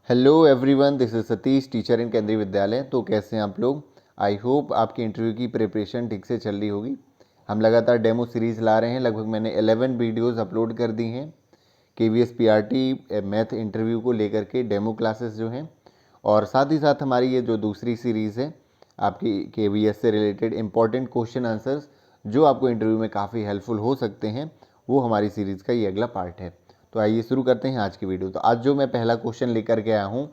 Hello everyone, this is Satish, teacher इन केंद्रीय विद्यालय। तो कैसे हैं आप लोग? आई होप आपकी इंटरव्यू की प्रिपरेशन ठीक से चल रही होगी। हम लगातार डेमो सीरीज़ ला रहे हैं। लगभग मैंने 11 वीडियोस अपलोड कर दी हैं KVS PRT मैथ इंटरव्यू को लेकर के डेमो क्लासेस जो हैं, और साथ ही साथ हमारी ये जो दूसरी सीरीज़ है आपकी KVS से रिलेटेड इंपॉर्टेंट क्वेश्चन आंसर्स जो आपको इंटरव्यू में काफ़ी हेल्पफुल हो सकते हैं, वो हमारी सीरीज़ का ये अगला पार्ट है। तो आइए शुरू करते हैं आज की वीडियो। तो आज जो मैं पहला क्वेश्चन लेकर के आया हूँ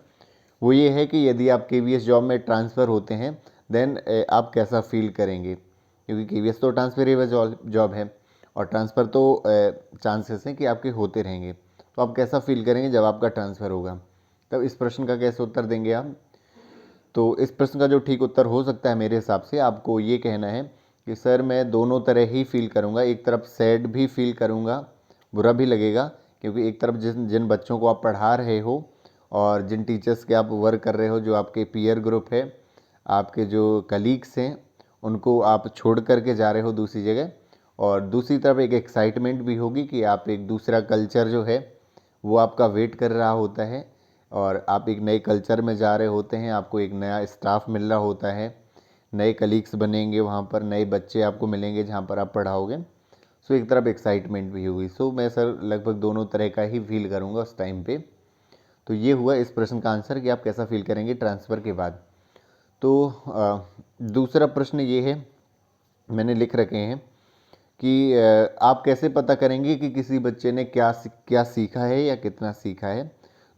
वो ये है कि यदि आप KVS जॉब में ट्रांसफ़र होते हैं देन आप कैसा फील करेंगे, क्योंकि KVS तो ट्रांसफरेबल जॉब है और ट्रांसफ़र तो चांसेस हैं कि आपके होते रहेंगे। तो आप कैसा फील करेंगे जब आपका ट्रांसफ़र होगा, तब इस प्रश्न का कैसे उत्तर देंगे आप? तो इस प्रश्न का जो ठीक उत्तर हो सकता है मेरे हिसाब से, आपको ये कहना है कि सर मैं दोनों तरह ही फील करूँगा। एक तरफ सैड भी फील करूँगा, बुरा भी लगेगा, क्योंकि एक तरफ जिन बच्चों को आप पढ़ा रहे हो और जिन टीचर्स के आप वर्क कर रहे हो, जो आपके पीयर ग्रुप है, आपके जो कलीग्स हैं, उनको आप छोड़ करके जा रहे हो दूसरी जगह, और दूसरी तरफ एक एक्साइटमेंट भी होगी कि आप एक दूसरा कल्चर जो है वो आपका वेट कर रहा होता है और आप एक नए कल्चर में जा रहे होते हैं। आपको एक नया स्टाफ मिल रहा होता है, नए कलीग्स बनेंगे, वहाँ पर नए बच्चे आपको मिलेंगे जहाँ पर आप पढ़ाओगे। सो एक तरफ एक्साइटमेंट भी होगी। सो मैं सर लगभग दोनों तरह का ही फील करूँगा उस टाइम पे। तो ये हुआ इस प्रश्न का आंसर कि आप कैसा फील करेंगे ट्रांसफ़र के बाद। तो दूसरा प्रश्न ये है, मैंने लिख रखे हैं कि आप कैसे पता करेंगे कि किसी बच्चे ने क्या सीखा है या कितना सीखा है।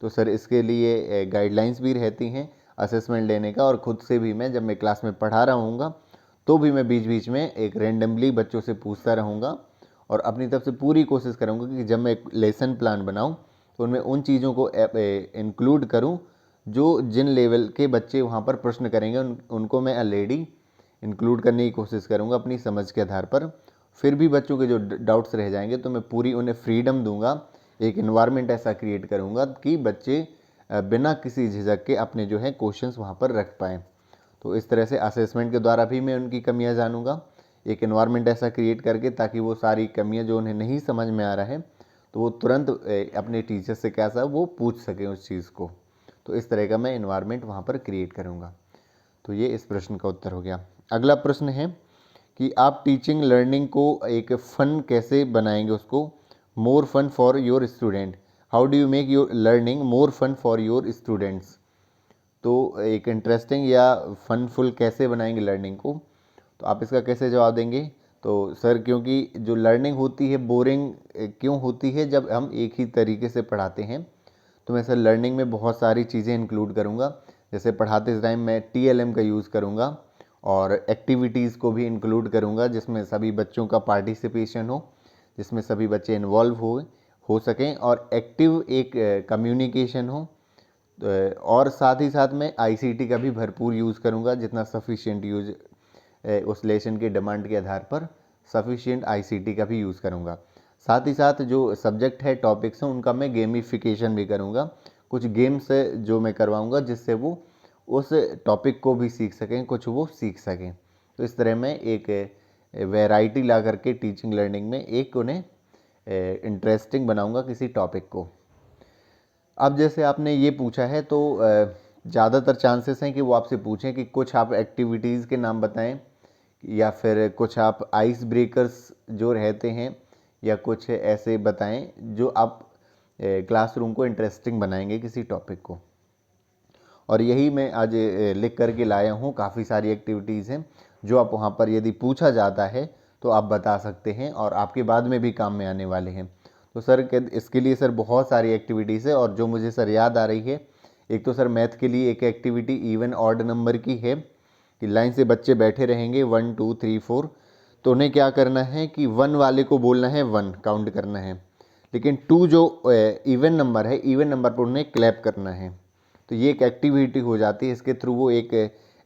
तो सर इसके लिए गाइडलाइंस भी रहती हैं असेसमेंट लेने का, और ख़ुद से भी मैं जब मैं क्लास में पढ़ा रहा हूँगा तो भी मैं बीच बीच में एक रेंडमली बच्चों से पूछता रहूँगा और अपनी तरफ से पूरी कोशिश करूँगा कि जब मैं एक लेसन प्लान बनाऊँ तो उनमें उन चीज़ों को इंक्लूड करूँ जो जिन लेवल के बच्चे वहाँ पर प्रश्न करेंगे उनको मैं ऑलरेडी इंक्लूड करने की कोशिश करूँगा अपनी समझ के आधार पर। फिर भी बच्चों के जो डाउट्स रह जाएंगे तो मैं पूरी उन्हें फ्रीडम दूंगा, एक इन्वायरमेंट ऐसा क्रिएट करूंगा कि बच्चे बिना किसी झिझक के अपने जो है क्वेश्चंस वहाँ पर रख पाएँ। तो इस तरह से असेसमेंट के द्वारा भी मैं उनकी कमियाँ जानूंगा, एक इन्वायरमेंट ऐसा क्रिएट करके, ताकि वो सारी कमियाँ जो उन्हें नहीं समझ में आ रहा है तो वो तुरंत अपने टीचर से कैसा वो पूछ सकें उस चीज़ को। तो इस तरह का मैं इन्वायरमेंट वहाँ पर क्रिएट करूँगा। तो ये इस प्रश्न का उत्तर हो गया। अगला प्रश्न है कि आप टीचिंग लर्निंग को एक फ़न कैसे बनाएंगे, उसको more fun for your student. How do you make your learning more fun for your students. तो एक इंटरेस्टिंग या फनफुल कैसे बनाएंगे लर्निंग को, तो आप इसका कैसे जवाब देंगे? तो सर क्योंकि जो लर्निंग होती है बोरिंग क्यों होती है जब हम एक ही तरीके से पढ़ाते हैं। तो मैं सर लर्निंग में बहुत सारी चीज़ें इंक्लूड करूँगा। जैसे पढ़ाते टाइम मैं TLM का यूज़ करूँगा और एक्टिविटीज़ को भी इंक्लूड करूँगा जिसमें सभी बच्चों का पार्टिसिपेशन हो, जिसमें सभी बच्चे इन्वॉल्व हो सकें और एक्टिव एक कम्युनिकेशन हो। और साथ ही साथ मैं ICT का भी भरपूर यूज़ करूँगा, जितना सफिशिएंट यूज उस लेसन के डिमांड के आधार पर सफिशिएंट ICT का भी यूज़ करूँगा। साथ ही साथ जो सब्जेक्ट है, टॉपिक्स हैं, उनका मैं गेमिफिकेशन भी करूँगा। कुछ गेम्स जो मैं करवाऊँगा जिससे वो उस टॉपिक को भी सीख सकें, कुछ वो सीख सकें। तो इस तरह मैं एक वैरायटी ला करके टीचिंग लर्निंग में एक उन्हें इंटरेस्टिंग बनाऊँगा किसी टॉपिक को। अब जैसे आपने ये पूछा है तो ज़्यादातर चांसेस हैं कि वो आपसे पूछें कि कुछ आप एक्टिविटीज़ के नाम बताएं, या फिर कुछ आप आइस ब्रेकर्स जो रहते हैं या कुछ ऐसे बताएं जो आप क्लासरूम को इंटरेस्टिंग बनाएंगे किसी टॉपिक को। और यही मैं आज लिख करके लाया हूँ। काफ़ी सारी एक्टिविटीज़ हैं जो आप वहाँ पर यदि पूछा जाता है तो आप बता सकते हैं और आपके बाद में भी काम में आने वाले हैं। तो सर इसके लिए सर बहुत सारी एक्टिविटीज़ है, और जो मुझे सर याद आ रही है, एक तो सर मैथ के लिए एक एक्टिविटी इवन ऑड नंबर की है कि लाइन से बच्चे बैठे रहेंगे 1 2 3 4, तो उन्हें क्या करना है कि 1 वाले को बोलना है 1 काउंट करना है, लेकिन 2 जो इवन नंबर है, इवन नंबर पर उन्हें क्लैप करना है। तो ये एक एक्टिविटी हो जाती है। इसके थ्रू वो एक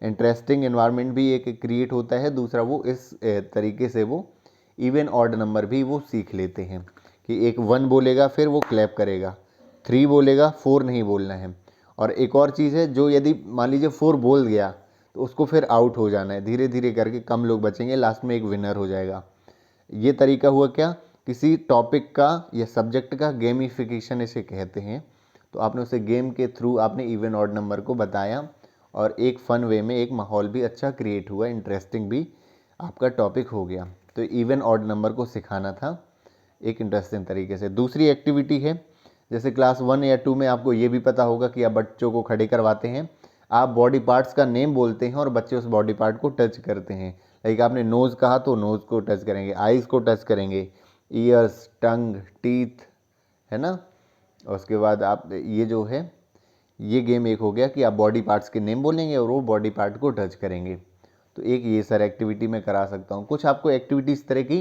इंटरेस्टिंग एनवायरनमेंट भी एक क्रिएट होता है। दूसरा वो इस तरीके से वो इवन ऑड नंबर भी वो सीख लेते हैं कि एक 1 बोलेगा फिर वो क्लैप करेगा, 3 बोलेगा, 4 नहीं बोलना है। और एक और चीज़ है, जो यदि मान लीजिए 4 बोल गया तो उसको फिर आउट हो जाना है। धीरे धीरे करके कम लोग बचेंगे, लास्ट में एक विनर हो जाएगा। ये तरीका हुआ क्या, किसी टॉपिक का या सब्जेक्ट का गेमिफिकेशन इसे कहते हैं। तो आपने उसे गेम के थ्रू आपने इवन ऑड नंबर को बताया और एक फ़न वे में एक माहौल भी अच्छा क्रिएट हुआ, इंटरेस्टिंग भी आपका टॉपिक हो गया। तो इवन ऑड नंबर को सिखाना था एक इंटरेस्टिंग तरीके से। दूसरी एक्टिविटी है, जैसे क्लास 1 या 2 में आपको ये भी पता होगा कि आप बच्चों को खड़े करवाते हैं, आप बॉडी पार्ट्स का नेम बोलते हैं और बच्चे उस बॉडी पार्ट को टच करते हैं। लाइक आपने नोज़ कहा तो नोज़ को टच करेंगे, आइज़ को टच करेंगे, ईयर्स, टंग, टीथ, है ना। और उसके बाद आप ये जो है ये गेम एक हो गया कि आप बॉडी पार्ट्स के नेम बोलेंगे और वो बॉडी पार्ट को टच करेंगे। तो एक ये सर एक्टिविटी मैं करा सकता हूँ। कुछ आपको एक्टिविटी इस तरह की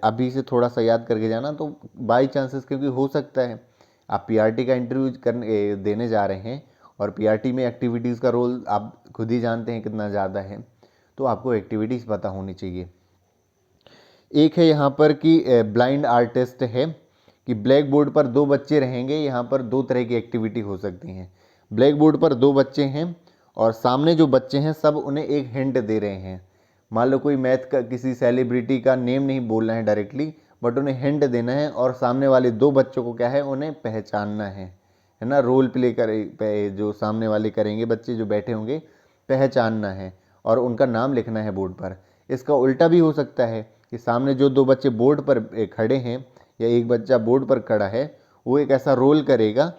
अभी से थोड़ा सा याद करके जाना, तो बाई चांसेस, क्योंकि हो सकता है आप पीआरटी का इंटरव्यू करने देने जा रहे हैं और पीआरटी में एक्टिविटीज़ का रोल आप खुद ही जानते हैं कितना ज़्यादा है, तो आपको एक्टिविटीज़ पता होनी चाहिए। एक है यहाँ पर कि ब्लाइंड आर्टिस्ट है कि ब्लैक बोर्ड पर 2 बच्चे रहेंगे, यहाँ पर 2 तरह की एक्टिविटी हो सकती हैं। ब्लैक बोर्ड पर 2 बच्चे हैं और सामने जो बच्चे हैं सब उन्हें एक हिंट दे रहे हैं। मान लो कोई मैथ का किसी सेलिब्रिटी का नेम नहीं बोलना है डायरेक्टली, बट उन्हें हिंट देना है और सामने वाले 2 बच्चों को क्या है, उन्हें पहचानना है ना। रोल प्ले करे जो सामने वाले करेंगे, बच्चे जो बैठे होंगे, पहचानना है और उनका नाम लिखना है बोर्ड पर। इसका उल्टा भी हो सकता है कि सामने जो 2 बच्चे बोर्ड पर खड़े हैं या एक बच्चा बोर्ड पर खड़ा है, वो एक ऐसा रोल करेगा,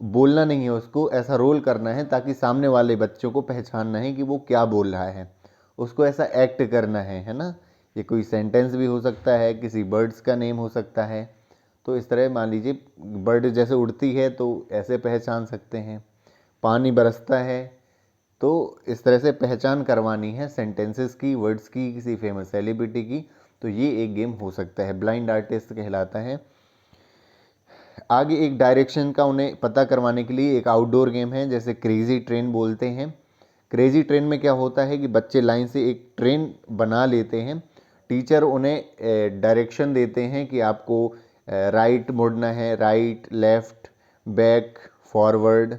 बोलना नहीं है उसको, ऐसा रोल करना है ताकि सामने वाले बच्चों को पहचानना है कि वो क्या बोल रहा है, उसको ऐसा एक्ट करना है ना। ये कोई सेंटेंस भी हो सकता है, किसी बर्ड्स का नेम हो सकता है। तो इस तरह मान लीजिए बर्ड जैसे उड़ती है तो ऐसे पहचान सकते हैं, पानी बरसता है, तो इस तरह से पहचान करवानी है सेंटेंसेस की, वर्ड्स की, किसी फेमस सेलिब्रिटी की। तो ये एक गेम हो सकता है, ब्लाइंड आर्टिस्ट कहलाता है। आगे एक डायरेक्शन का उन्हें पता करवाने के लिए एक आउटडोर गेम है, जैसे क्रेजी ट्रेन बोलते हैं। क्रेजी ट्रेन में क्या होता है कि बच्चे लाइन से एक ट्रेन बना लेते हैं, टीचर उन्हें डायरेक्शन देते हैं कि आपको राइट मुड़ना है, राइट, लेफ़्ट, बैक, फॉरवर्ड।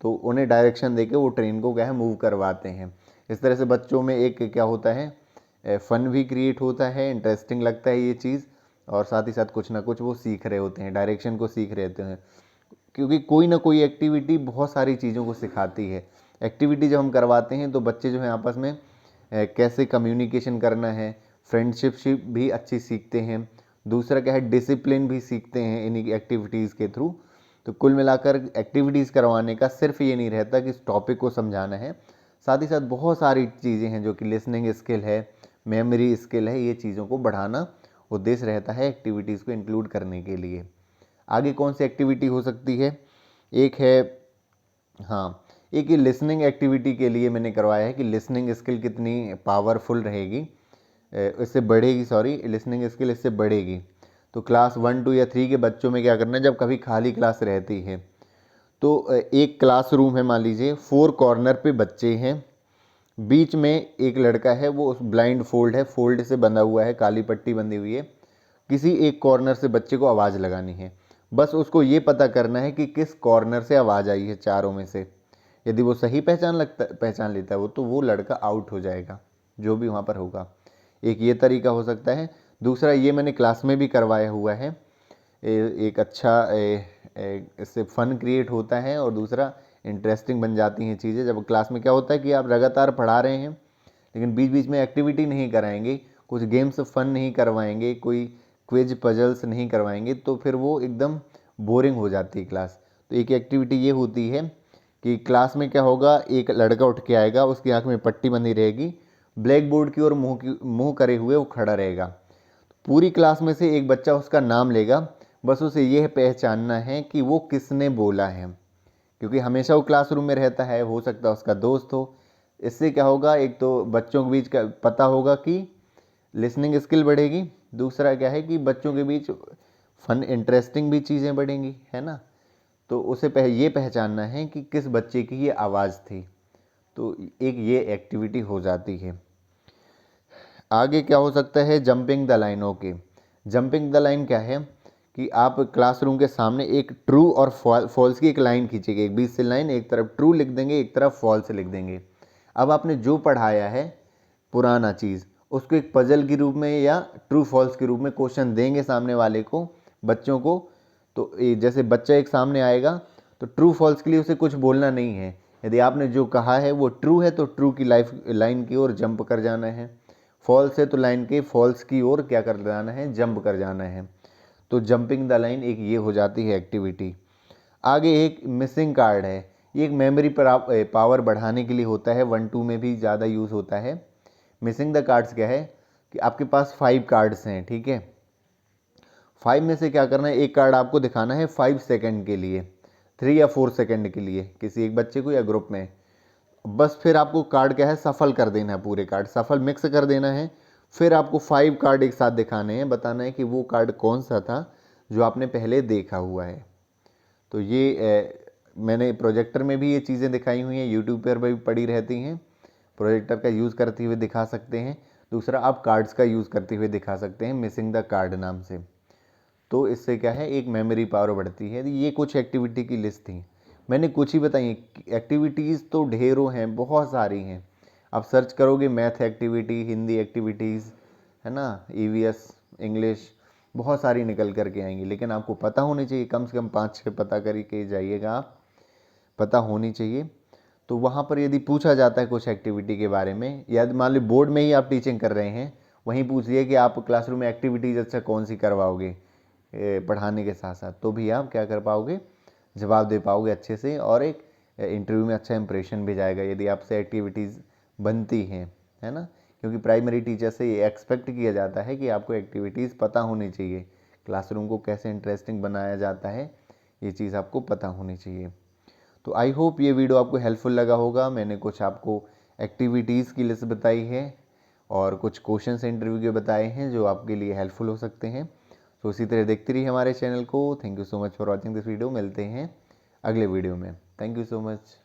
तो उन्हें डायरेक्शन देके वो ट्रेन को क्या है मूव करवाते हैं। इस तरह से बच्चों में एक क्या होता है, फ़न भी क्रिएट होता है, इंटरेस्टिंग लगता है ये चीज़, और साथ ही साथ कुछ ना कुछ वो सीख रहे होते हैं, डायरेक्शन को सीख रहे होते हैं। क्योंकि कोई ना कोई एक्टिविटी बहुत सारी चीज़ों को सिखाती है। एक्टिविटी जब हम करवाते हैं तो बच्चे जो हैं आपस में कैसे कम्युनिकेशन करना है, फ्रेंडशिप भी अच्छी सीखते हैं। दूसरा क्या है, डिसिप्लिन भी सीखते हैं इन्हीं एक्टिविटीज़ के थ्रू। तो कुल मिलाकर एक्टिविटीज़ करवाने का सिर्फ ये नहीं रहता कि इस टॉपिक को समझाना है, साथ ही साथ बहुत सारी चीज़ें हैं जो कि लिसनिंग स्किल है, मेमोरी स्किल है, ये चीज़ों को बढ़ाना उद्देश्य रहता है एक्टिविटीज़ को इंक्लूड करने के लिए। आगे कौन सी एक्टिविटी हो सकती है, एक है, हाँ, एक ये लिसनिंग एक्टिविटी के लिए मैंने करवाया है कि लिसनिंग स्किल कितनी पावरफुल रहेगी, इससे बढ़ेगी, सॉरी, लिसनिंग स्किल इससे बढ़ेगी। तो क्लास 1, 2 या 3 के बच्चों में क्या करना है, जब कभी खाली क्लास रहती है तो एक क्लासरूम है, मान लीजिए 4 कॉर्नर पे बच्चे हैं, बीच में एक लड़का है, वो उस ब्लाइंड फोल्ड है, फोल्ड से बंधा हुआ है, काली पट्टी बंधी हुई है। किसी एक कॉर्नर से बच्चे को आवाज़ लगानी है, बस उसको ये पता करना है कि किस कॉर्नर से आवाज़ आई है चारों में से। यदि वो सही पहचान लेता है वो, तो वो लड़का आउट हो जाएगा, जो भी वहाँ पर होगा। एक ये तरीका हो सकता है। दूसरा ये मैंने क्लास में भी करवाया हुआ है, एक अच्छा इससे फ़न क्रिएट होता है और दूसरा इंटरेस्टिंग बन जाती हैं चीज़ें। जब क्लास में क्या होता है कि आप लगातार पढ़ा रहे हैं लेकिन बीच बीच में एक्टिविटी नहीं कराएंगे, कुछ गेम्स फन नहीं करवाएंगे, कोई क्विज पजल्स नहीं करवाएंगे, तो फिर वो एकदम बोरिंग हो जाती है क्लास। तो एक एक्टिविटी ये होती है कि क्लास में क्या होगा, एक लड़का उठ के आएगा, उसकी आंख में पट्टी बंधी रहेगी, ब्लैक बोर्ड की ओर मुँह करे हुए वो खड़ा रहेगा। पूरी क्लास में से एक बच्चा उसका नाम लेगा, बस उसे यह पहचानना है कि वो किसने बोला है, क्योंकि हमेशा वो क्लासरूम में रहता है, हो सकता है उसका दोस्त हो। इससे क्या होगा, एक तो बच्चों के बीच का पता होगा कि लिसनिंग स्किल बढ़ेगी, दूसरा क्या है कि बच्चों के बीच फन इंटरेस्टिंग भी चीज़ें बढ़ेंगी, है ना। तो उसे ये पहचानना है कि किस बच्चे की ये आवाज़ थी। तो एक ये एक्टिविटी हो जाती है। आगे क्या हो सकता है, jumping the line. Okay, jumping the line क्या है कि आप क्लासरूम के सामने एक ट्रू और फॉल्स की एक लाइन खींचेंगे, एक बीच से लाइन, एक तरफ ट्रू लिख देंगे, एक तरफ फॉल्स लिख देंगे। अब आपने जो पढ़ाया है पुराना चीज़, उसको एक पजल के रूप में या ट्रू फॉल्स के रूप में क्वेश्चन देंगे सामने वाले को, बच्चों को। तो जैसे बच्चा एक सामने आएगा तो ट्रू फॉल्स के लिए उसे कुछ बोलना नहीं है। यदि आपने जो कहा है वो ट्रू है तो ट्रू की लाइन की ओर जंप कर जाना है, फॉल्स है तो लाइन के फॉल्स की ओर क्या कर जाना है, जंप कर जाना है। तो जंपिंग द लाइन एक ये हो जाती है एक्टिविटी। आगे एक मिसिंग कार्ड है, ये एक मेमोरी पर पावर बढ़ाने के लिए होता है, 1-2 में भी ज़्यादा यूज़ होता है। मिसिंग द कार्ड्स क्या है कि आपके पास 5 कार्ड्स हैं, ठीक है। 5 में से क्या करना है, एक कार्ड आपको दिखाना है 5 सेकंड के लिए, 3 या 4 सेकंड के लिए किसी एक बच्चे को या ग्रुप में। बस फिर आपको कार्ड क्या है, सफल कर देना है, पूरे कार्ड सफल मिक्स कर देना है। फिर आपको 5 कार्ड एक साथ दिखाने हैं, बताना है कि वो कार्ड कौन सा था जो आपने पहले देखा हुआ है। तो ये मैंने प्रोजेक्टर में भी ये चीज़ें दिखाई हुई हैं, यूट्यूब पर भी पड़ी रहती हैं। प्रोजेक्टर का यूज़ करते हुए दिखा सकते हैं। दूसरा आप कार्ड्स का यूज़ करते हुए दिखा सकते हैं, मिसिंग द कार्ड नाम से। तो इससे क्या है, एक मेमोरी पावर बढ़ती है। ये कुछ एक्टिविटी की लिस्ट थी, मैंने कुछ ही बताई। एक्टिविटीज़ तो ढेरों हैं, बहुत सारी हैं। आप सर्च करोगे मैथ एक्टिविटी, हिंदी एक्टिविटीज़, है ना, ईवीएस, इंग्लिश, बहुत सारी निकल करके आएंगी। लेकिन आपको पता होनी चाहिए, कम से कम 5-6 पता करके जाइएगा आप, पता होनी चाहिए। तो वहाँ पर यदि पूछा जाता है कुछ एक्टिविटी के बारे में, या मान लो बोर्ड में ही आप टीचिंग कर रहे हैं, वहीं पूछिए कि आप क्लासरूम में एक्टिविटीज़ अच्छा कौन सी करवाओगे पढ़ाने के साथ साथ, तो भी आप क्या कर पाओगे, जवाब दे पाओगे अच्छे से, और एक इंटरव्यू में अच्छा इंप्रेशन भी जाएगा यदि आपसे एक्टिविटीज़ बनती हैं, है ना। क्योंकि प्राइमरी टीचर से ये एक्सपेक्ट किया जाता है कि आपको एक्टिविटीज़ पता होनी चाहिए, क्लासरूम को कैसे इंटरेस्टिंग बनाया जाता है, ये चीज़ आपको पता होनी चाहिए। तो आई होप ये वीडियो आपको हेल्पफुल लगा होगा। मैंने कुछ आपको एक्टिविटीज़ की लिस्ट बताई है और कुछ क्वेश्चंस इंटरव्यू के बताए हैं जो आपके लिए हेल्पफुल हो सकते हैं। तो इसी तरह देखते रहिए हमारे चैनल को। Thank you so much for watching this video. मिलते हैं अगले वीडियो में। Thank you so much.